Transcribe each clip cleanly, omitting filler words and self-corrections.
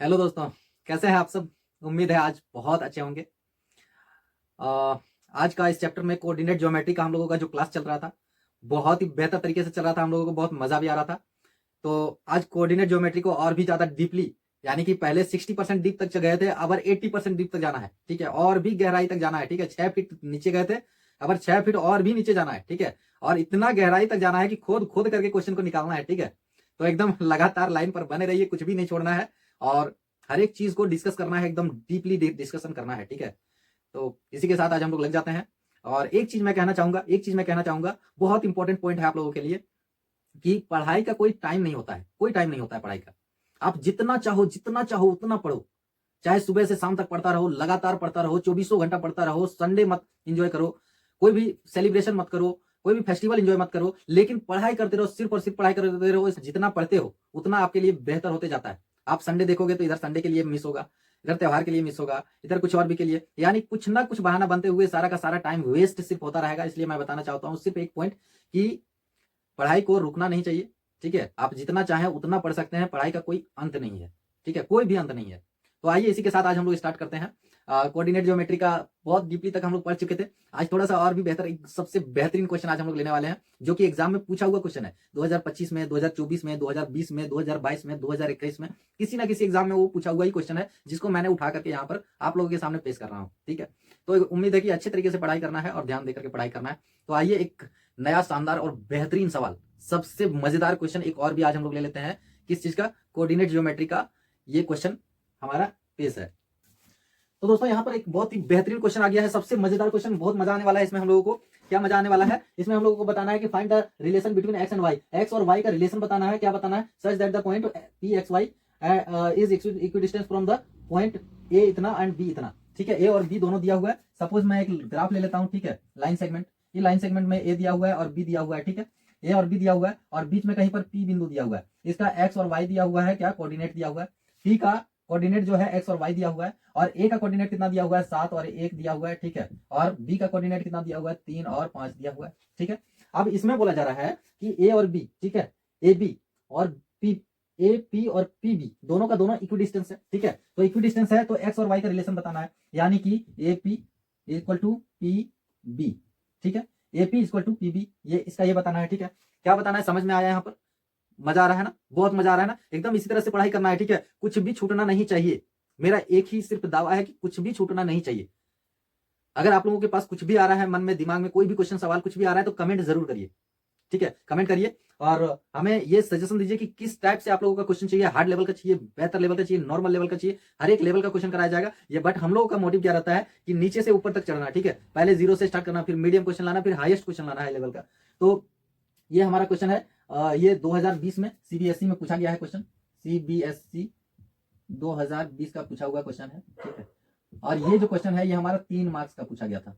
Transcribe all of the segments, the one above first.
Hello दोस्तों, कैसे हैं आप सब। उम्मीद है आज बहुत अच्छे होंगे। अ, आज का इस चैप्टर में कोऑर्डिनेट ज्योमेट्री का हम लोगों का जो क्लास चल रहा था, बहुत ही बेहतर तरीके से चल रहा था। हम लोगों को बहुत मजा भी आ रहा था। तो आज कोऑर्डिनेट ज्योमेट्री को और भी ज्यादा डीपली, यानी कि पहले 60% डीप तक गए थे, अब 80% डीप तक जाना है। ठीक है, और भी गहराई तक जाना है। ठीक है, 6 फीट नीचे गए थे, अब 6 फीट और भी नीचे जाना है। ठीक है, और इतना गहराई तक जाना है कि खोद खोद करके क्वेश्चन को निकालना है। ठीक है, तो एकदम लगातार लाइन पर बने रहिए, कुछ भी नहीं छोड़ना है और हर एक चीज को डिस्कस करना है, एकदम डीपली डिस्कशन करना है। ठीक है, तो इसी के साथ आज हम लोग लग जाते हैं। और एक चीज मैं कहना चाहूंगा, बहुत इंपॉर्टेंट पॉइंट है आप लोगों के लिए, कि पढ़ाई का कोई टाइम नहीं होता है, कोई टाइम नहीं होता है पढ़ाई का। आप जितना चाहो उतना पढ़ो, चाहे सुबह से शाम तक पढ़ता रहो, लगातार पढ़ता रहो, 24 घंटा पढ़ता रहो। संडे मत एंजॉय करो, कोई भी सेलिब्रेशन मत करो, कोई भी फेस्टिवल एंजॉय मत करो, लेकिन पढ़ाई करते रहो, सिर्फ और सिर्फ पढ़ाई करते रहो। जितना पढ़ते हो उतना आपके लिए बेहतर होते जाता है। आप संडे देखोगे तो इधर संडे के लिए मिस होगा, इधर त्योहार के लिए मिस होगा, इधर कुछ और भी के लिए, यानी कुछ ना कुछ बहाना बनते हुए सारा का सारा टाइम वेस्ट सिर्फ होता रहेगा। इसलिए मैं बताना चाहता हूँ सिर्फ एक पॉइंट, कि पढ़ाई को रुकना नहीं चाहिए। ठीक है, आप जितना चाहें उतना पढ़ सकते हैं, पढ़ाई का कोई अंत नहीं है। ठीक है, कोई भी अंत नहीं है। तो आइए इसी के साथ आज हम लोग स्टार्ट करते हैं। कोऑर्डिनेट ज्योमेट्री का बहुत डीपली तक हम लोग पढ़ चुके थे। आज थोड़ा सा और भी बेहतर, एक सबसे बेहतरीन क्वेश्चन आज हम लोग लेने वाले हैं, जो कि एग्जाम में पूछा हुआ क्वेश्चन है। 2025 में, 2024 में, 2020 में, 2022 में, 2021 में, किसी ना किसी एग्जाम में वो पूछा हुआ ही क्वेश्चन है, जिसको मैंने उठा करके यहाँ पर आप लोगों के सामने पेश कर रहा हूँ। ठीक है, तो उम्मीद है कि अच्छे तरीके से पढ़ाई करना है और ध्यान देकर के पढ़ाई करना है। तो आइए एक नया शानदार और बेहतरीन सवाल, सबसे मजेदार क्वेश्चन एक और भी आज हम लोग ले लेते हैं। किस चीज का? कोऑर्डिनेट ज्योमेट्री का ये क्वेश्चन हमारा पेश है। तो दोस्तों यहाँ पर एक बहुत ही बेहतरीन क्वेश्चन आ गया है, सबसे मजेदार क्वेश्चन, बहुत मजा आने वाला है इसमें। हम लोगों को क्या मजा आने वाला है इसमें? हम लोगों को बताना है कि find the relation between X and Y. X और वाई का रिलेशन बताना है। क्या बताना है? Such that the point P X Y is equidistance from the point A इतना एंड बी इतना। ठीक है, ए और बी दोनों दिया हुआ है। सपोज मैं एक ग्राफ ले लेता हूँ। ठीक है, लाइन सेगमेंट, ये लाइन सेगमेंट में ए दिया हुआ है और बी दिया हुआ है। ठीक है, ए और बी दिया हुआ है और बीच में कहीं पर पी बिंदु दिया हुआ है। इसका एक्स और वाई दिया हुआ है, क्या कोऑर्डिनेट दिया हुआ है। पी का कोऑर्डिनेट जो है एक्स और वाई दिया हुआ है, और ए का कोऑर्डिनेट कितना दिया हुआ है? 7 और 1 दिया हुआ है। ठीक है, और बी का कोऑर्डिनेट कितना दिया हुआ है? 3 और 5 दिया हुआ है। ठीक है, अब इसमें बोला जा रहा है कि ए और बी, ठीक है, ए बी और पी, ए पी और पी बी दोनों का दोनों इक्वी डिस्टेंस है। ठीक है, तो इक्वी डिस्टेंस है तो एक्स और वाई का रिलेशन बताना है, यानी कि A P equal to P B. ठीक है, A P equal to P B, ये इसका ये बताना है। ठीक है, क्या बताना है? समझ में आया यहाँ पर? मजा आ रहा है ना? बहुत मजा आ रहा है ना? एकदम इसी तरह से पढ़ाई करना है। ठीक है, कुछ भी छूटना नहीं चाहिए। मेरा एक ही सिर्फ दावा है कि कुछ भी छूटना नहीं चाहिए। अगर आप लोगों के पास कुछ भी आ रहा है मन में, दिमाग में कोई भी क्वेश्चन सवाल कुछ भी आ रहा है, तो कमेंट जरूर करिए। ठीक है, कमेंट करिए और हमें ये सजेशन दीजिए कि किस टाइप से आप लोगों का क्वेश्चन चाहिए। हार्ड लेवल का चाहिए, बेहतर लेवल का चाहिए, नॉर्मल लेवल का चाहिए, हर एक लेवल का क्वेश्चन कराया जाएगा ये। बट हम लोगों का मोटिव क्या रहता है कि नीचे से ऊपर तक चढ़ना। ठीक है, पहले जीरो से स्टार्ट करना, फिर मीडियम क्वेश्चन लाना, फिर हाईएस्ट क्वेश्चन लाना है लेवल का। तो ये हमारा क्वेश्चन है। ये 2020 में सीबीएसई में पूछा गया है क्वेश्चन। सीबीएसई 2020 का पूछा हुआ क्वेश्चन है। ठीक है, और ये जो क्वेश्चन है ये हमारा 3 मार्क्स का पूछा गया था।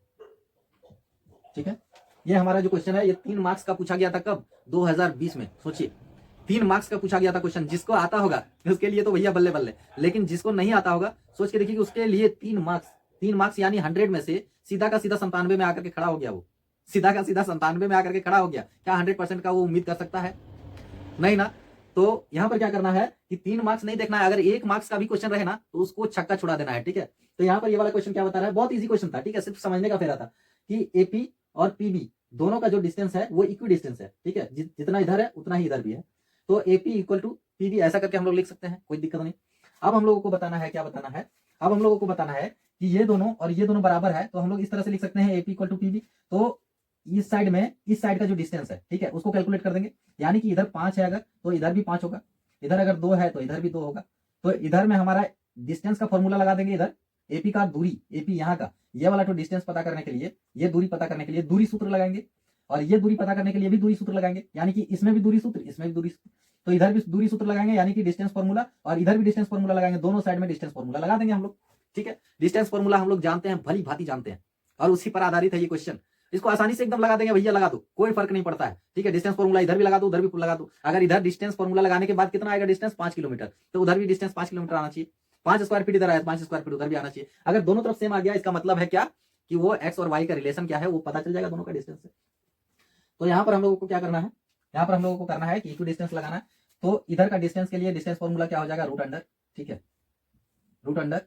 ठीक है, ये हमारा जो क्वेश्चन है ये 3 मार्क्स का पूछा गया था। कब? 2020 में। सोचिए, 3 मार्क्स का पूछा गया था क्वेश्चन। जिसको आता होगा उसके लिए तो भैया बल्ले बल्ले, लेकिन जिसको नहीं आता होगा सोच के देखिए कि उसके लिए 3 मार्क्स, 3 मार्क्स यानी 100 में से सीधा का सीधा 97 में आकर के खड़ा हो गया। वो सीधा का सीधा 97 में आकर के खड़ा हो गया। क्या 100% का वो उम्मीद कर सकता है? नहीं ना। तो यहां पर क्या करना है कि 3 मार्क्स नहीं देखना है। अगर 1 मार्क्स का भी क्वेश्चन रहे ना तो उसको छक्का छुड़ा देना है। ठीक है, तो यहाँ पर ये वाला क्वेश्चन क्या बता रहा है? बहुत इजी क्वेश्चन था। ठीक है, सिर्फ समझने का फेरा था कि एपी और पीबी दोनों का जो डिस्टेंस है वो इक्वी डिस्टेंस है। ठीक है, जितना इधर है उतना ही इधर भी है। तो एपी इक्वल टू पीबी ऐसा करके हम लोग लिख सकते हैं, कोई दिक्कत नहीं। अब हम लोगों को बताना है, क्या बताना है? अब हम लोगों को बताना है कि ये दोनों और ये दोनों बराबर है, तो हम लोग इस तरह से लिख सकते हैं एपी इक्वल टू पीबी। तो इस साइड में, इस साइड का जो डिस्टेंस है, ठीक है, उसको कैलकुलेट कर देंगे। यानी कि इधर 5 है अगर, तो इधर भी 5 होगा। इधर अगर 2 है तो इधर भी 2 होगा। तो इधर में हमारा डिस्टेंस का फॉर्मूला लगा देंगे। इधर एपी का दूरी, एपी यहाँ का, ये वाला तो डिस्टेंस पता करने के लिए, ये दूरी पता करने के लिए दूरी सूत्र लगाएंगे, और ये दूरी पता करने के लिए भी दूरी सूत्र लगाएंगे। यानी कि इसमें भी दूरी सूत्र, इसमें भी दूरी सूत्र, तो इधर भी दूरी सूत्र लगाएंगे, यानी कि डिस्टेंस फॉर्मूला, और इधर भी डिस्टेंस फॉर्मूला लगाएंगे। दोनों साइड में डिस्टेंस फॉर्मूला लगा देंगे हम लोग। ठीक है, डिस्टेंस फॉर्मूला हम लोग जानते हैं, भली भांति जानते हैं, और उसी पर आधारित है ये क्वेश्चन। इसको आसानी से एकदम लगा देंगे भैया, लगा दो, कोई फर्क नहीं पड़ता है। ठीक है, डिस्टेंस फॉर्मूला इधर भी लगा दो, उधर भी लगा दो। अगर इधर डिस्टेंस फॉर्मूला लगाने के बाद कितना आएगा डिस्टेंस? 5 किलोमीटर, तो उधर भी डिस्टेंस 5 किलोमीटर आना चाहिए। 5 स्क्वायर फीट इधर आया, 5 स्क्वायर फीट उधर भी आना चाहिए। अगर दोनों तरफ सेम आ गया, इसका मतलब है क्या? कि वो एक्स और वाई का रिलेशन क्या है वो पता चल जाएगा दोनों का डिस्टेंस से। तो यहाँ पर हम लोगों को क्या करना है? यहाँ पर हम लोगों को करना है कि इक्वी डिस्टेंस लगाना है। तो इधर का डिस्टेंस के लिए डिस्टेंस फॉर्मूला क्या हो जाएगा? Root under. ठीक है, रूट अंडर,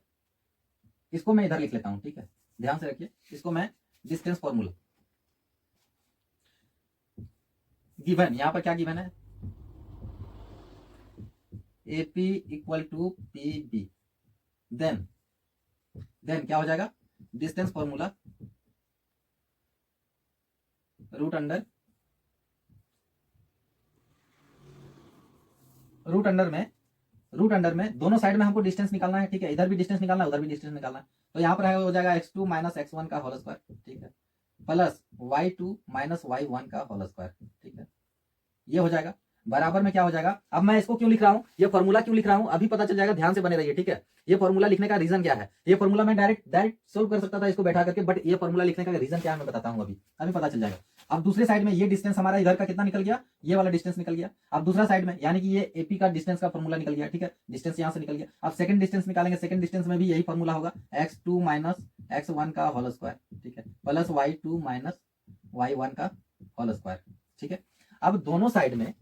इसको मैं इधर लिख लेता हूं, ठीक है, ध्यान से रखिए, इसको मैं डिस्टेंस फॉर्मूला गिवन, यहां पर क्या गिवन है, AP equal to PB, then क्या हो जाएगा, डिस्टेंस फॉर्मूला रूट अंडर में दोनों साइड में हमको डिस्टेंस निकालना है, ठीक है, इधर भी डिस्टेंस निकालना है, उधर भी डिस्टेंस निकालना है, तो यहाँ पर है हो जाएगा x2 माइनस x1 का होल स्क्वायर, ठीक है, प्लस y2 माइनस y1 का होल स्क्वायर, ठीक है, ये हो जाएगा, बराबर में क्या हो जाएगा। अब मैं इसको क्यों लिख रहा हूं, ये फॉर्मूला क्यों लिख रहा हूं, अभी पता चल जाएगा, ध्यान से बने रहिए, ठीक है। ये फॉर्मूला लिखने का रीजन क्या है, ये फॉर्मूला मैं डायरेक्ट सोल्व कर सकता था इसको बैठा करके, बट ये फॉर्मूला लिखने का रीजन क्या है मैं बताता हूं, अभी पता चल जाएगा। अब दूसरे साइड में ये डिस्टेंस हमारा इधर का कितना निकल गया, ये वाला डिस्टेंस निकल गया। अब दूसरा साइड में यानी कि ये एपी का डिस्टेंस का फॉर्मूला निकल गया, ठीक है, डिस्टेंस यहां से निकल गया। अब सेकंड डिस्टेंस निकालेंगे, सेकंड डिस्टेंस में भी यही फॉर्मूला होगा, x2 माइनस x1 का होल स्क्वायर, ठीक है, प्लस y2 माइनस y1 का होल स्क्वायर, ठीक है। अब दोनों साइड में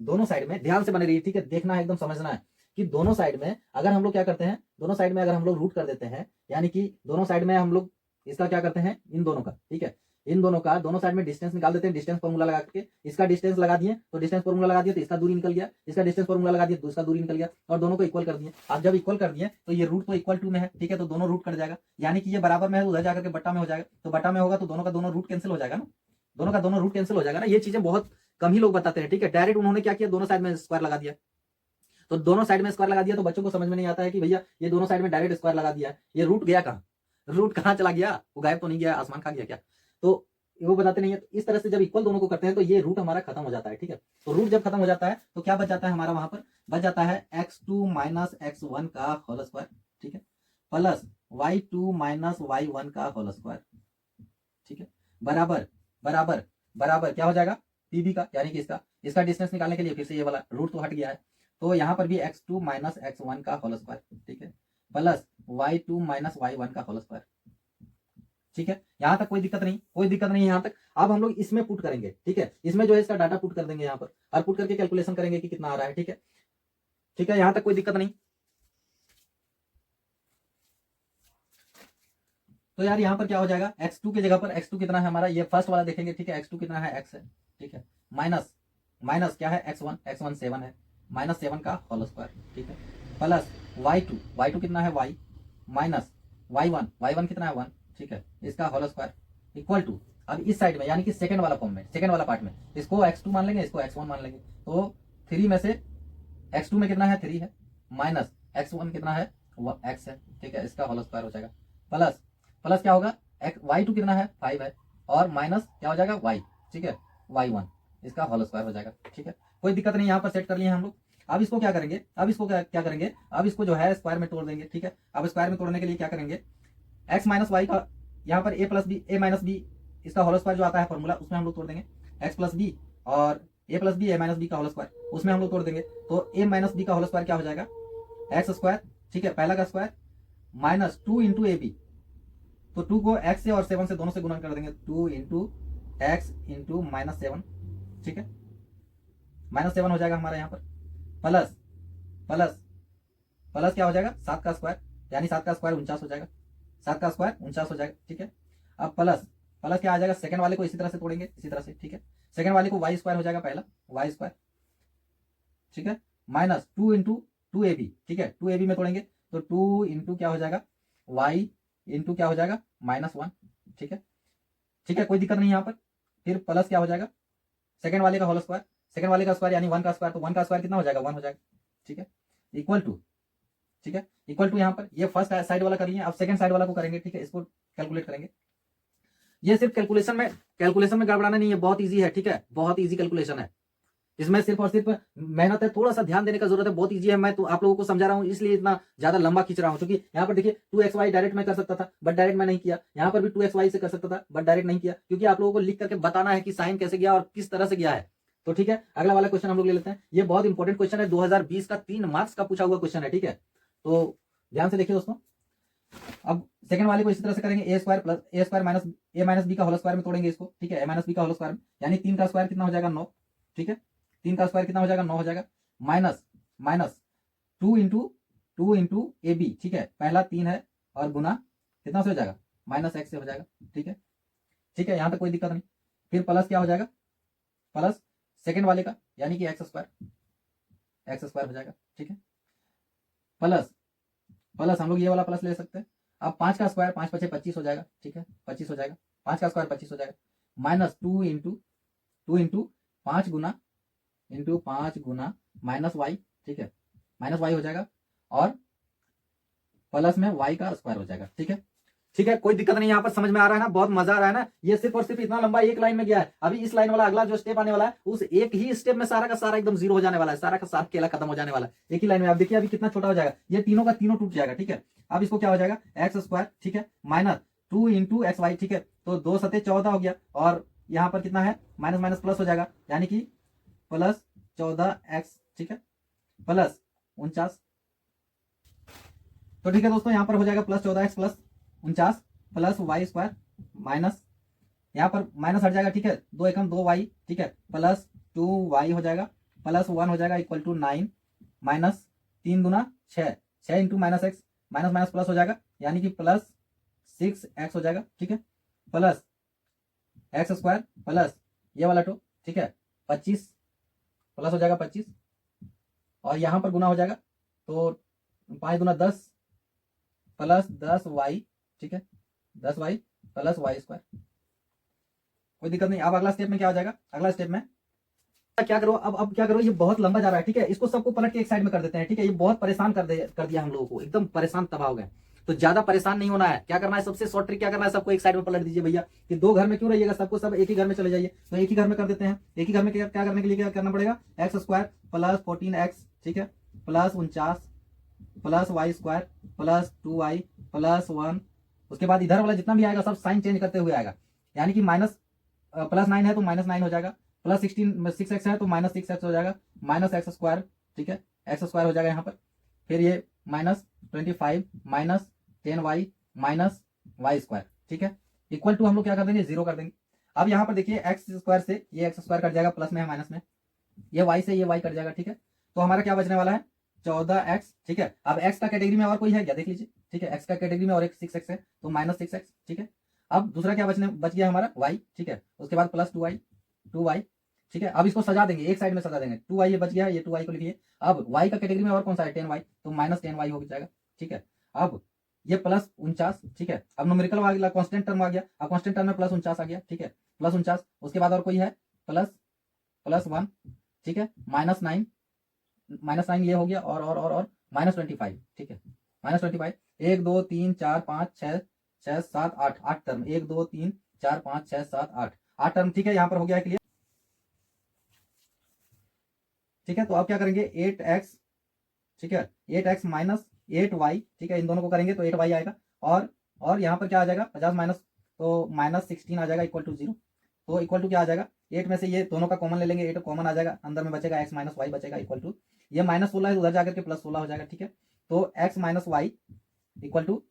ध्यान से बने रहिए, ठीक है, देखना है, एकदम समझना है कि दोनों साइड में अगर हम लोग क्या करते हैं, दोनों साइड में अगर हम लोग रूट कर देते हैं, यानी कि दोनों साइड में हम लोग इसका क्या करते हैं, इन दोनों का, ठीक है, इन दोनों का दोनों साइड में डिस्टेंस निकाल देते हैं, डिस्टेंस फॉर्मूला लगा के, इसका डिस्टेंस लगा दिए तो डिस्टेंस फॉर्मूला लगा दिए तो इसका दूरी निकल गया, इसका डिस्टेंस फॉर्मूला लगा दिए तो इसका दूरी निकल गया, और दोनों को इक्वल कर दिए। अब जब इक्वल कर दिए तो ये रूट तो इक्वल टू में है, ठीक है, तो दोनों रूट कट जाएगा, यानी कि ये बराबर में है, उधर जाकर के बट्टा में हो जाएगा, तो बट्टा में होगा तो दोनों का दोनों रूट कैंसिल हो जाएगा ना, दोनों का दोनों रूट कैंसिल हो जाएगा ना। ये चीजें बहुत कम ही लोग बताते हैं, ठीक है, डायरेक्ट उन्होंने क्या किया, दोनों साइड में स्क्वायर लगा दिया, तो दोनों साइड में स्क्वायर लगा दिया तो बच्चों को समझ में नहीं आता है कि भैया ये दोनों साइड में डायरेक्ट स्क्वायर लगा दिया है, ये रूट गया कहाँ, रूट कहाँ चला गया, वो गायब तो नहीं गया, आसमान खा गया क्या, तो वो बताते नहीं है। तो इस तरह से जब इक्वल दोनों को करते हैं तो ये रूट हमारा खत्म हो जाता है, ठीक है, तो रूट जब खत्म हो जाता है तो क्या बच जाता है हमारा, वहां पर बच जाता है x2 माइनस x1 का होल स्क्वायर, ठीक है, प्लस y2 माइनस y1 का होल स्क्वायर, ठीक है, बराबर बराबर बराबर क्या हो जाएगा, पीबी का, यानी कि इसका डिस्टेंस निकालने के लिए फिर से ये वाला रूट तो हट गया है, तो यहाँ पर भी x2 माइनस x1 का होल स्क्वायर, ठीक है, प्लस y2 माइनस y1 का होल स्क्वायर, ठीक है, यहां तक कोई दिक्कत नहीं यहां तक। अब हम लोग इसमें पुट करेंगे, ठीक है, इसमें जो है इसका डाटा पुट कर देंगे यहाँ पर, और पुट करके कैलकुलेशन करेंगे कि कितना आ रहा है, ठीक है, ठीक है, यहां तक कोई दिक्कत नहीं। तो यार यहाँ पर क्या हो जाएगा, x2 की जगह पर x2 कितना है हमारा, ये फर्स्ट वाला देखेंगे, ठीक है, x2 कितना है, x है, ठीक है, माइनस माइनस क्या है, x1 7 है, माइनस 7 का होल स्क्वायर, ठीक है, प्लस y2 कितना है, y माइनस y1 कितना है 1, ठीक है, इसका होल स्क्वायर इक्वल टू, अब इस साइड में यानी कि सेकंड वाला फॉर्म में, सेकंड वाला पार्ट में इसको x2 मान लेंगे, इसको x1 मान लेंगे, तो 3 में से x2 में कितना है 3 है, माइनस x1 कितना है x है, ठीक है, इसका होल स्क्वायर हो जाएगा, प्लस प्लस क्या होगा, y2 कितना है 5 है, और माइनस क्या हो जाएगा y, ठीक है, y1 इसका होल स्क्वायर हो जाएगा, ठीक है, कोई दिक्कत नहीं, यहाँ पर सेट कर लिए हम लोग। अब इसको क्या करेंगे, अब इसको जो है स्क्वायर में तोड़ देंगे, ठीक है, अब स्क्वायर में तोड़ने के लिए क्या करेंगे, x माइनस वाई का यहाँ पर a माइनस बी इसका होल स्क्वायर जो आता है फॉर्मूला, उसमें हम लोग तोड़ देंगे x प्लस बी, और a plus B a minus B का होल स्क्वायर उसमें हम लोग तोड़ देंगे, तो a माइनस बी का होल स्क्वायर क्या हो जाएगा, एक्स स्क्वायर, ठीक है, पहला का square minus 2 into A B, तो 2 को x से और 7 से दोनों से गुणा कर देंगे, 2 इंटू एक्स इंटू माइनस 7, ठीक है, माइनस 7 हो जाएगा हमारा यहाँ पर, प्लस प्लस प्लस क्या हो जाएगा 7 का स्क्वायर, यानी 7 का स्क्वायर 49 हो जाएगा, 7 का स्क्वायर 49 हो जाएगा, ठीक है। अब प्लस प्लस क्या आ जाएगा, सेकंड वाले को इसी तरह से तोड़ेंगे, इसी तरह से, ठीक है, सेकंड वाले को वाई स्क्वायर हो जाएगा, पहला वाई स्क्वायर, ठीक है, माइनस 2 इंटू 2ab, ठीक है, 2ab में तोड़ेंगे तो 2 इंटू क्या हो जाएगा y इंटू क्या हो जाएगा -1, ठीक है, ठीक है, कोई दिक्कत नहीं यहाँ पर। फिर प्लस क्या हो जाएगा, सेकंड वाले का होल स्क्वायर, सेकंड वाले का स्क्वायर यानी 1 का स्क्वायर, तो 1 का स्क्वायर कितना हो जाएगा 1 हो जाएगा, ठीक है, इक्वल टू, ठीक है, इक्वल टू यहाँ पर ये फर्स्ट साइड वाला कर लिए, अब सेकंड साइड वाला को करेंगे, ठीक है, इसको कैलकुलेट करेंगे। ये सिर्फ कैलकुलेशन में गड़बड़ाना नहीं है, बहुत ईजी है, ठीक है, बहुत ईजी कैलकुलेशन है, इसमें सिर्फ और सिर्फ मेहनत है, थोड़ा सा ध्यान देने का जरूरत है, बहुत ईजी है। मैं तो आप लोगों को समझा रहा हूँ इसलिए इतना ज्यादा लंबा खींच रहा हूँ, क्योंकि यहाँ पर देखिए 2xy डायरेक्ट मैं कर सकता था बट डायरेक्ट मैं नहीं किया, यहाँ पर भी 2xy से कर सकता था बट डायरेक्ट नहीं किया, क्योंकि आप लोगों को लिख करके बताना है कि साइन कैसे गया और किस तरह से गया है। तो ठीक है, अगला वाला क्वेश्चन हम लोग ले लेते हैं, ये बहुत इंपॉर्टेंट क्वेश्चन है, 2020 का 3 मार्क्स का पूछा हुआ क्वेश्चन है, ठीक है, तो ध्यान से देखिए दोस्तों। अब सेकंड वाले को इसी तरह से करेंगे, ए स्क्वायर प्लस ए स्क्वायर माइनस ए माइनस बी का होल स्क्वायर में तोड़ेंगे इसको, ठीक है, ए माइनस बी का होल स्क्वायर में, यानी 3 का स्क्वायर कितना हो जाएगा 9, ठीक है, 3 का स्क्वायर कितना हो जाएगा 9 हो जाएगा, minus minus 2 2 into A B, ठीक है, पहला 3 है और गुना कितना से हो जाएगा, माइनस एक्स से हो जाएगा, ठीक है, ठीक है, यहां तक कोई दिक्कत नहीं। फिर प्लस क्या हो जाएगा, प्लस सेकेंड वाले का यानी कि एक्स स्क्वायर हो जाएगा, ठीक है, प्लस प्लस हम लोग ये वाला प्लस ले सकते हैं। अब 5 का स्क्वायर, 5 पचे 25 हो जाएगा, ठीक है, 25 हो जाएगा, 5 का स्क्वायर 25 हो जाएगा, माइनस 2 इंटू 5 गुना माइनस वाई, ठीक है, माइनस वाई हो जाएगा और प्लस में वाई का स्क्वायर हो जाएगा, ठीक है, ठीक है, कोई दिक्कत नहीं, यहाँ पर समझ में आ रहा है ना, बहुत मजा आ रहा है ना। ये सिर्फ और सिर्फ इतना लंबा एक लाइन में गया है। अभी इस लाइन वाला अगला जो स्टेप आने वाला है, उस एक ही स्टेप में सारा का सारा एकदम जीरो हो जाने वाला है, सारा का सारा केला खत्म हो जाने वाला है एक ही लाइन में। आप देखिए अभी कितना छोटा हो जाएगा, ये तीनों का तीनों टूट जाएगा, ठीक है। अब इसको क्या हो जाएगा, एक्स स्क्वायर, ठीक है, माइनस 2 इंटू एक्स वाई, ठीक है, तो 2 सते 14 हो गया और यहाँ पर कितना है, माइनस माइनस प्लस हो जाएगा, यानी कि प्लस 14x, ठीक है, प्लस 49। तो ठीक है दोस्तों, यहाँ पर हो जाएगा plus 14x plus 49 plus Y square, minus यहाँ पर माइनस हट जाएगा, ठीक है, 2 एकम 2y, ठीक है, प्लस 2y हो जाएगा, प्लस 1 हो जाएगा इक्वल टू 9, माइनस 3 गुना 6 into minus X, minus minus plus हो जाएगा, यानी कि प्लस 6x हो जाएगा, ठीक है, प्लस एक्स स्क्वायर प्लस ये वाला टू, ठीक है, 25 प्लस हो जाएगा 25 और यहाँ पर गुना हो जाएगा, तो 5 गुना 10 प्लस 10y, ठीक है, 10y प्लस वाई स्क्वायर, कोई दिक्कत नहीं। अब अगला स्टेप में क्या हो जाएगा, अगला स्टेप में क्या करो, अब क्या करो, ये बहुत लंबा जा रहा है, ठीक है, इसको सबको पलट के एक साइड में कर देते हैं, ठीक है, ये बहुत परेशान कर दिया हम लोगों को, एकदम परेशान तबाह हो गए। तो ज्यादा परेशान नहीं होना है, क्या करना है, सबसे शॉर्ट ट्रिक क्या करना है, सबको एक साइड में पलट दीजिए भैया, कि 2 घर में क्यों रहिएगा, सबको सब एक ही घर में चले जाइए। तो एक ही घर में कर देते हैं, एक ही घर में क्या करने के लिए क्या करना पड़ेगा, एक्स स्क्वायर प्लस 14x, ठीक है, plus 49 plus Y square plus 2y plus 1, उसके बाद इधर वाला जितना भी आएगा सब साइन चेंज करते हुए आएगा, यानी कि माइनस प्लस 9 है तो माइनस 9 हो जाएगा, प्लस 6x है तो माइनस 6x हो जाएगा, माइनस एक्स स्क्वायर, ठीक है, एक्स स्क्वायर हो जाएगा यहाँ पर, फिर ये minus 25 minus 10y minus Y square, ठीक है, इक्वल टू हम लोग क्या कर देंगे, 0 कर देंगे। अब यहाँ पर देखिए एक्स स्क्वायर से ये एक्स स्क्वायर कट जाएगा, प्लस में है माइनस में, ये वाई से ये वाई कट जाएगा, ठीक है, तो हमारा क्या बचने वाला है, 14x, ठीक है। अब x का कैटेगरी में और कोई है क्या, देख लीजिए, ठीक है, x का कैटेगरी में और एक 6x है तो माइनस 6x, ठीक है। अब दूसरा क्या बच गया हमारा y, ठीक है, उसके बाद प्लस 2y, ठीक है। अब इसको सजा देंगे, एक साइड में सजा देंगे, 2y ये बच गया, ये 2y को लिखिए। अब y का कैटेगरी में और कौन सा है, 10y, तो माइनस 10y हो जाएगा, ठीक है। अब ये प्लस 49, ठीक है, अब न्यूमेरिकल आ गया, कांस्टेंट टर्म आ गया, अब कांस्टेंट टर्म में प्लस 49 आ गया, ठीक है, प्लस 49, उसके बाद और कोई है प्लस 1, ठीक है, माइनस 9 ये हो गया और माइनस 25, ठीक है, माइनस 25, 1 2 3 4 5 6 6 7 8 टर्म, 1 2 3 4 5 6 7 8 टर्म, ठीक है, यहाँ पर हो गया है क्लियर, ठीक है। तो अब क्या करेंगे, 8x, ठीक है, 8x माइनस 8y, ठीक है, इन दोनों को करेंगे तो 8y आएगा और यहाँ पर क्या आ जाएगा, 50 माइनस तो माइनस 16 आ जाएगा इक्वल टू 0, तो इक्वल टू क्या आ जाएगा, 8 में से ये दोनों का कॉमन ले लेंगे, 8 कॉमन आ जाएगा, अंदर में बचेगा x माइनस वाई बचेगा इक्वल टू, ये माइनस 16 है उधर जाकर के प्लस 16 हो जाएगा, ठीक है। तो x minus Y equal to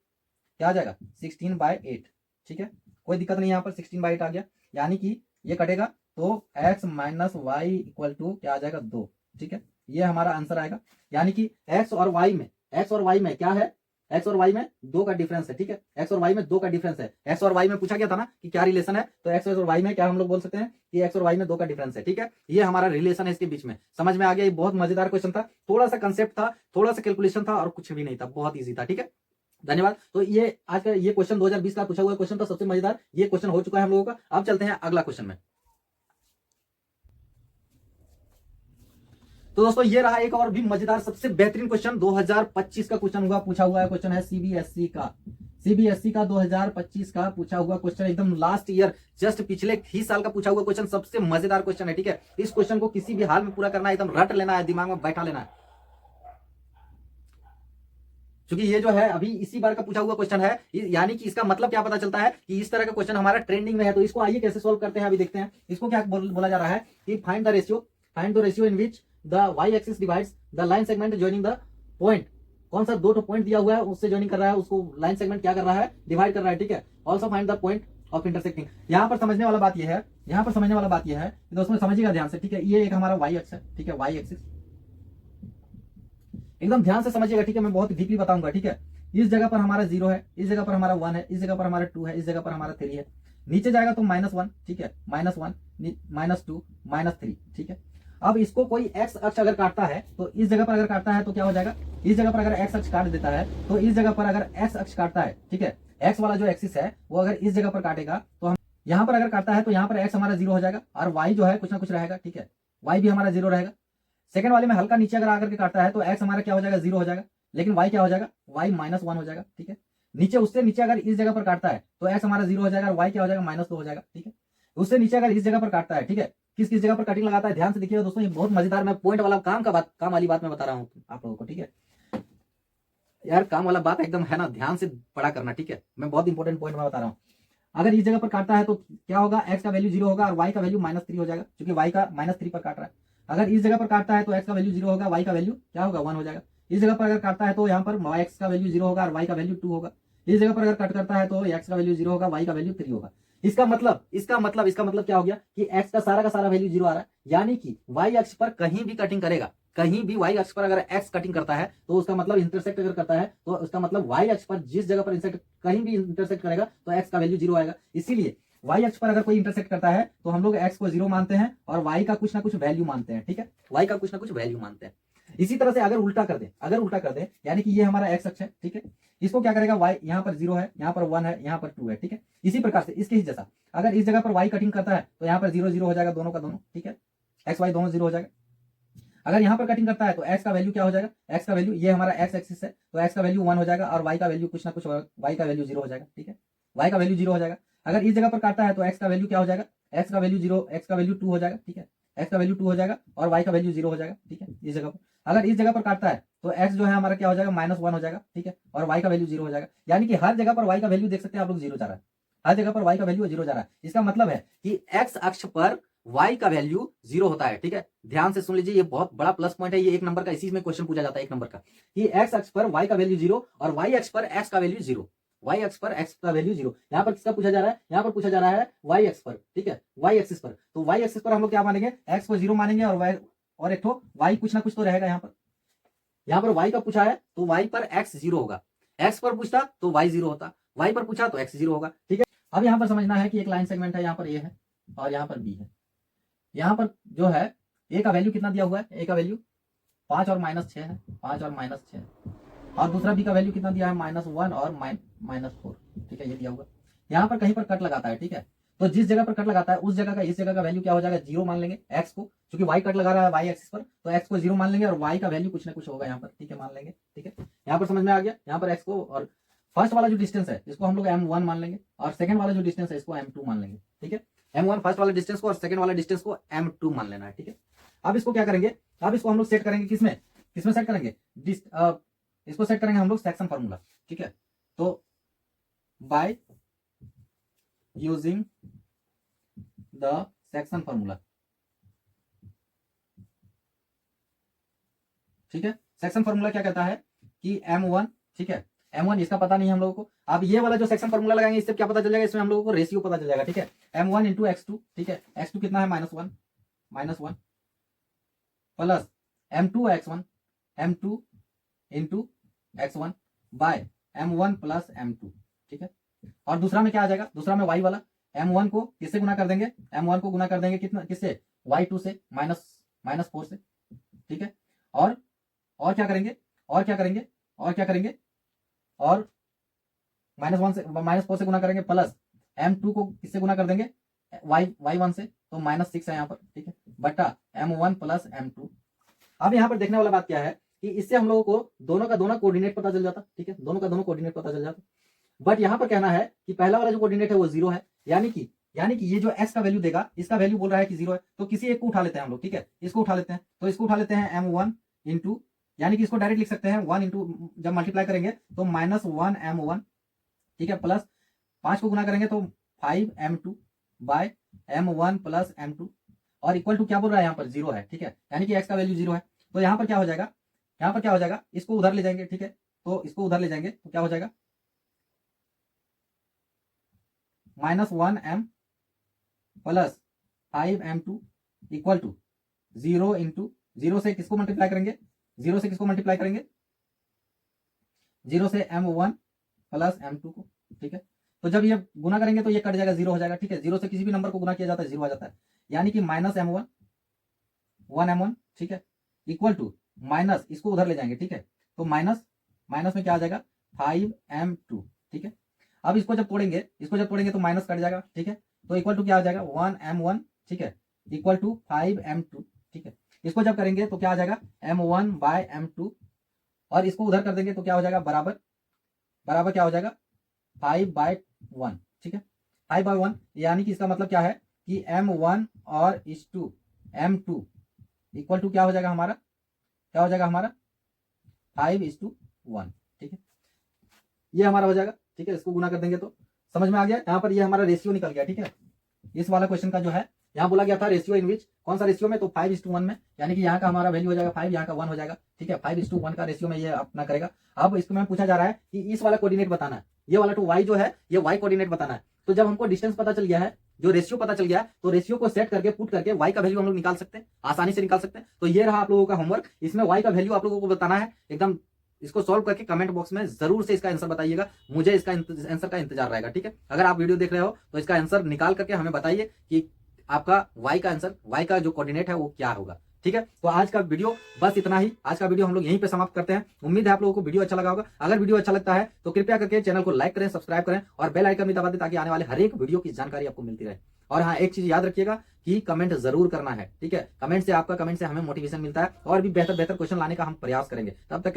क्या आ जाएगा, 16/8, ठीक है, कोई दिक्कत नहीं, यहाँ पर 16/8 आ गया, यानी कि ये कटेगा तो x minus Y equal to क्या आ जाएगा, 2, ठीक है, ये हमारा आंसर आएगा। यानी कि x और y में क्या है, x और y में 2 का डिफरेंस है, ठीक है, x और y में 2 का डिफरेंस है। x और y में पूछा गया था ना कि क्या रिलेशन है, तो x और y में क्या हम लोग बोल सकते हैं कि x और y में 2 का डिफरेंस है, ठीक है, ये हमारा रिलेशन है इसके बीच में। समझ में आ गया, ये बहुत मजेदार क्वेश्चन था, थोड़ा सा कंसेप्ट था, थोड़ा सा कैलकुलेशन था और कुछ भी नहीं था, बहुत ईजी था, ठीक है। धन्यवाद। तो ये आज का ये क्वेश्चन 2020 का पूछा हुआ क्वेश्चन था, सबसे मजेदार ये क्वेश्चन हो चुका है हम लोगों का। अब चलते हैं अगला क्वेश्चन में। तो दोस्तों ये रहा एक और भी मजेदार सबसे बेहतरीन क्वेश्चन, 2025 का क्वेश्चन पूछा हुआ है, क्वेश्चन है सीबीएसई का 2025 का पूछा हुआ क्वेश्चन, एकदम लास्ट ईयर जस्ट पिछले ही साल का पूछा हुआ क्वेश्चन, सबसे मजेदार क्वेश्चन है, ठीक है। इस क्वेश्चन को किसी भी हाल में पूरा करना है, एकदम रट लेना है, दिमाग में बैठा लेना है, क्योंकि ये जो है अभी इसी बार का पूछा हुआ क्वेश्चन है, यानी कि इसका मतलब क्या पता चलता है कि इस तरह का क्वेश्चन हमारा ट्रेंडिंग में है। तो इसको आइए कैसे सोल्व करते हैं, अभी देखते हैं। इसको क्या बोला जा रहा है कि find the ratio in which the Y axis divides the line segment joining the point. कौन सा 2 पॉइंट दिया हुआ है उससे ज्वाइनिंग कर रहा है, उसको लाइन सेगमेंट क्या कर रहा है, डिवाइड कर रहा है, ठीक है। Also find the point of intersecting. यहाँ पर समझने वाला बात यह है, दोस्तों समझिएगा ध्यान से, ठीक है। ये एक हमारा वाई एक्स है, ठीक है, वाई एक्सिस, एकदम ध्यान से समझिएगा, ठीक है, मैं बहुत डीपली बताऊंगा, ठीक है। इस जगह पर हमारा 0 है, इस जगह पर हमारा 1 है, इस जगह पर हमारा 2 है, इस जगह पर हमारा 3 है। नीचे जाएगा तो -1, ठीक है, -1, -2, -3, ठीक है। अब इसको कोई एक्स अक्ष अगर काटता है तो इस जगह पर अगर काटता है तो क्या हो जाएगा, इस जगह पर अगर एक्स अक्ष काट देता है तो इस जगह पर अगर एक्स अक्ष काटता है, ठीक है, एक्स वाला जो एक्सिस है वो अगर इस जगह पर काटेगा तो हम यहाँ पर अगर काटता है तो यहाँ पर एक्स हमारा 0 हो जाएगा और वाई जो है कुछ ना कुछ रहेगा, ठीक है, वाई भी हमारा 0 रहेगा। सेकंड वाले में हल्का नीचे अगर आकर के काटता है तो एक्स हमारा क्या हो जाएगा, 0 हो जाएगा, लेकिन वाई क्या हो जाएगा, वाई -1 हो जाएगा, ठीक है। नीचे उससे नीचे अगर इस जगह पर काटता है तो एक्स हमारा 0 हो जाएगा और वाई क्या हो जाएगा, -2 हो जाएगा, ठीक है। उससे नीचे अगर इस जगह पर काटता है, ठीक है, किस किस जगह पर कटिंग लगाता है ध्यान से देखिएगा दोस्तों, ये बहुत मजेदार, मैं पॉइंट वाला काम वाली बात मैं बता रहा हूँ आप लोगों को, ठीक है यार, काम वाला बात एकदम है ना, ध्यान से पढ़ा करना, ठीक है, मैं बहुत इंपॉर्टेंट पॉइंट में बता रहा हूँ। अगर इस जगह पर काटता है तो क्या होगा, एक्स का वैल्यू 0 होगा और वाई का वैल्यू -3 हो जाएगा, क्योंकि वाई का -3 पर काट रहा है। अगर इस जगह पर काटता है तो एक्स का वैल्यू 0 होगा, वाई का वैल्यू क्या होगा, 1 हो जाएगा। इस जगह पर अगर काटता है तो यहाँ पर एक्स का वैल्यू 0 होगा और वाई का वैल्यू 2 होगा। इस जगह पर अगर कट करता है तो एक्स का वैल्यू 0 होगा, वाई का वैल्यू 3 होगा। इसका मतलब क्या हो गया कि एक्स का सारा वैल्यू 0 आ रहा है, यानी कि वाई अक्ष पर कहीं भी कटिंग करेगा, कहीं भी वाई अक्ष पर अगर एक्स कटिंग करता है तो उसका मतलब इंटरसेक्ट अगर करता है तो उसका मतलब वाई अक्ष पर जिस जगह पर कहीं भी इंटरसेक्ट करेगा तो एक्स का वैल्यू 0 आएगा। इसीलिए वाई अक्ष पर अगर कोई इंटरसेक्ट करता है तो हम लोग एक्स को 0 मानते हैं और वाई का कुछ ना कुछ वैल्यू मानते हैं, ठीक है, वाई का कुछ ना कुछ वैल्यू मानते हैं। इसी तरह से अगर उल्टा कर दे यानी कि ये हमारा एक्स अक्ष है, ठीक है, इसको क्या करेगा, वाई यहाँ पर 0 है, यहाँ पर 1 है, यहाँ पर 2 है, ठीक है। इसी प्रकार से इसके ही जैसा अगर इस जगह पर वाई कटिंग करता है तो यहाँ पर 0 0 हो जाएगा, दोनों का दोनों, ठीक है, एक्स वाई दोनों 0 हो जाएगा। अगर यहाँ पर कटिंग करता है तो एक्स का वैल्यू क्या हो जाएगा, एक्स का वैल्यू, ये हमारा एक्स एक्सिस है तो एक्स का वैल्यू 1 हो जाएगा और वाई का वैल्यू कुछ ना कुछ, वाई का वैल्यू 0 हो जाएगा, ठीक है, वाई का वैल्यू 0 हो जाएगा। अगर इस जगह पर काटता है तो एक्स का वैल्यू क्या हो जाएगा, एक्स का वैल्यू 0, एक्स का वैल्यू 2 हो जाएगा, ठीक है, एक्स का वैल्यू 2 हो जाएगा और वाई का वैल्यू 0 हो जाएगा, ठीक है। इस जगह पर अगर इस जगह पर काटता है तो एक्स जो है हमारा क्या हो जाएगा, -1 हो जाएगा, ठीक है, और वाई का वैल्यू 0 हो जाएगा। यानी कि हर जगह पर वाई का वैल्यू देख सकते हैं आप लोग 0 जा रहा है, हर जगह पर वाई का वैल्यू 0 जा रहा है। इसका मतलब है कि एक्स अक्ष पर वाई का वैल्यू 0 होता है, ठीक है, ध्यान से सुन लीजिए, ये बहुत बड़ा प्लस पॉइंट है, ये 1 नंबर का, इसी में क्वेश्चन पूछा जाता है 1 नंबर का, कि एक्स अक्ष पर वाई का वैल्यू 0 और वाई अक्ष पर एक्स का वैल्यू 0, वाई अक्ष पर एक्स का वैल्यू 0। यहाँ पर किसका पूछा जा रहा है, यहाँ पर पूछा जा रहा है वाई अक्ष पर, ठीक है, वाई एक्सिस पर। तो वाई एक्सिस पर हम लोग क्या मानेंगे, एक्स को 0 मानेंगे और वाई, और एक तो वाई कुछ ना कुछ तो रहेगा। यहाँ पर वाई का पूछा है तो वाई पर एक्स 0 होगा, एक्स पर पूछता तो वाई 0 होता, वाई पर पूछा तो एक्स 0 होगा, ठीक है। अब यहाँ पर समझना है कि एक लाइन सेगमेंट है, यहाँ पर ए है और यहाँ पर बी है। यहाँ पर जो है ए का वैल्यू कितना दिया हुआ है, ए का वैल्यू 5 और -6 है, 5 और -6, और दूसरा बी का वैल्यू कितना दिया है, -1 और -4, ठीक है, ये दिया हुआ। यहाँ पर कहीं पर कट लगाता है, ठीक है, तो जिस जगह पर कट लगाता है उस जगह का इस जगह का वैल्यू क्या हो जाएगा, 0 मान लेंगे एक्स को, क्योंकि वाई कट लगा रहा है वाई एक्सिस पर, तो एक्स को 0 मान लेंगे और वाई का वैल्यू कुछ ना कुछ होगा यहाँ पर, ठीक है, मान लेंगे, ठीक है। यहाँ पर समझ में आ गया, यहाँ पर एक्स को, और फर्स्ट वाला जो डिस्टेंस है इसको हम लोग M1 मान लेंगे और सेकंड वाला जो डिस्टेंस है इसको M2 मान लेंगे, ठीक है। M1 फर्स्ट वाला डिस्टेंस को और सेकंड वाला डिस्टेंस को M2 मान लेना है, ठीक है। अब इसको क्या करेंगे, अब इसको हम लोग सेट करेंगे किसमें, किसमें सेट करेंगे, इसको सेट करेंगे हम लोग सेक्शन फॉर्मूला, ठीक है। तो by using the section formula, ठीक है। सेक्शन फॉर्मूला क्या कहता है कि M1, ठीक है, M1 इसका पता नहीं है हम लोगों को। अब ये वाला जो सेक्शन फॉर्मूला लगाएंगे इससे क्या पता चल जाएगा, इसमें हम लोगों को रेशियो पता चल जाएगा, ठीक है। M1 इंटू x2, ठीक है, x2 कितना है, -1 plus M2 M2 into x1 bye M1 plus M2, ठीक है। और दूसरा में क्या आ जाएगा, दूसरा में y वाला, M1 को किससे गुना कर देंगे, M1 को गुना कर देंगे कितना, किससे, y2 से, -4 से, ठीक है। और क्या करेंगे, और क्या करेंगे, और क्या करेंगे, और -1 से, -4 से गुना करेंगे, प्लस M2 को किससे गुना कर देंगे, y1 से, तो -6 है यहाँ पर, ठीक है, बटा M1 प्लस M2। अब यहाँ पर देखने वाला बात क्या है कि इससे हम लोगों को दोनों का दोनों कोऑर्डिनेट पता चल जाता, ठीक है, दोनों का दोनों कोऑर्डिनेट पता चल जाता। बट यहाँ पर कहना है कि पहला वाला जो कोऑर्डिनेट है वो 0 है, यानी कि ये जो x का वैल्यू देगा इसका वैल्यू बोल रहा है कि 0 है, तो किसी एक को उठा लेते हैं हम लोग, ठीक है, इसको उठा लेते हैं, तो इसको उठा लेते हैं M1 इंटू, यानी कि इसको डायरेक्ट लिख सकते हैं 1 इंटू, जब मल्टीप्लाई करेंगे तो -1 M1, ठीक है, प्लस 5 को गुना करेंगे तो 5 M2 bye M1 plus M2, और इक्वल टू क्या बोल रहा है यहाँ पर 0 है, ठीक है, यानी कि x का वैल्यू 0 है। तो यहाँ पर क्या हो जाएगा, यहाँ पर क्या हो जाएगा, इसको उधर ले जाएंगे, ठीक है, तो इसको उधर ले जाएंगे तो क्या हो जाएगा, -1M plus 5M2 equal to 0 into, 0 से किसको मल्टीप्लाई करेंगे, 0 से किसको मल्टीप्लाई करेंगे, 0 से m1 प्लस m2 को, ठीक है। तो जब ये गुना करेंगे तो ये कट जाएगा, 0 हो जाएगा, ठीक है। 0 से किसी भी नंबर को गुना किया जाता है 0 आ जाता है, यानी कि माइनस m1 1m1, ठीक है, इक्वल टू माइनस, इसको उधर ले जाएंगे, ठीक है। तो माइनस माइनस में क्या आ जाएगा 5m2, ठीक है। अब इसको जब तोड़ेंगे तो माइनस कट जाएगा, ठीक है। तो इक्वल टू क्या आ जाएगा 1m1, ठीक है, इक्वल टू 5m2, ठीक है। इसको जब करेंगे तो क्या आ जाएगा m1 बाय m2, और इसको उधर कर देंगे तो क्या हो जाएगा बराबर क्या हो जाएगा 5/1, ठीक है। 5/1 यानी कि इसका मतलब क्या है कि m1 और इस टू m2 इक्वल टू क्या हो जाएगा हमारा 5:1, ठीक है। ये हमारा हो जाएगा, ठीक है। इसको गुना कर देंगे तो समझ में आ गया। यहाँ पर ये हमारा रेशियो निकल गया, ठीक है। इस वाला क्वेश्चन का जो है यहाँ बोला गया था रेशियो इन विच, कौन सा रेशियो में, तो 5:1 में, यानी कि यहाँ का हमारा वैल्यू हो जाएगा 5, यहाँ का 1 हो जाएगा, ठीक है। 5:1 का रेशियो में ये अपना करेगा। अब इसको में पूछा जा रहा है कि इस वाला कोऑर्डिनेट बताना है, ये वाला टू वाई जो है ये वाई कोऑर्डिनेट बताना है। तो जब हमको डिस्टेंस पता चल गया है, जो रेशियो पता चल गया है, तो रेशियो को सेट करके पुट करके वाई का वैल्यू हम लोग निकाल सकते हैं, आसानी से निकाल सकते हैं। तो ये रहा आप लोगों का होमवर्क, इसमें वाई का वैल्यू आप लोगों को बताना है एकदम। इसको सॉल्व करके कमेंट बॉक्स में जरूर से इसका आंसर बताइएगा, मुझे इसका आंसर का इंतजार रहेगा, ठीक है। अगर आप वीडियो देख रहे हो तो इसका आंसर निकाल करके हमें बताइए कि आपका y का आंसर, y का जो कोऑर्डिनेट है वो क्या होगा, ठीक है। तो आज का वीडियो बस इतना ही, आज का वीडियो हम लोग यहीं पे समाप्त करते हैं। उम्मीद है आप लोगों को वीडियो अच्छा लगा होगा। अगर वीडियो अच्छा लगता है तो कृपया करके चैनल को लाइक करें, सब्सक्राइब करें और बेल आइकन भी दबा दें, ताकि आने वाले हर एक वीडियो की जानकारी आपको मिलती रहे। और हाँ, एक चीज याद रखिएगा कि कमेंट जरूर करना है, ठीक है। कमेंट से हमें मोटिवेशन मिलता है और भी बेहतर क्वेश्चन लाने का हम प्रयास करेंगे। तब तक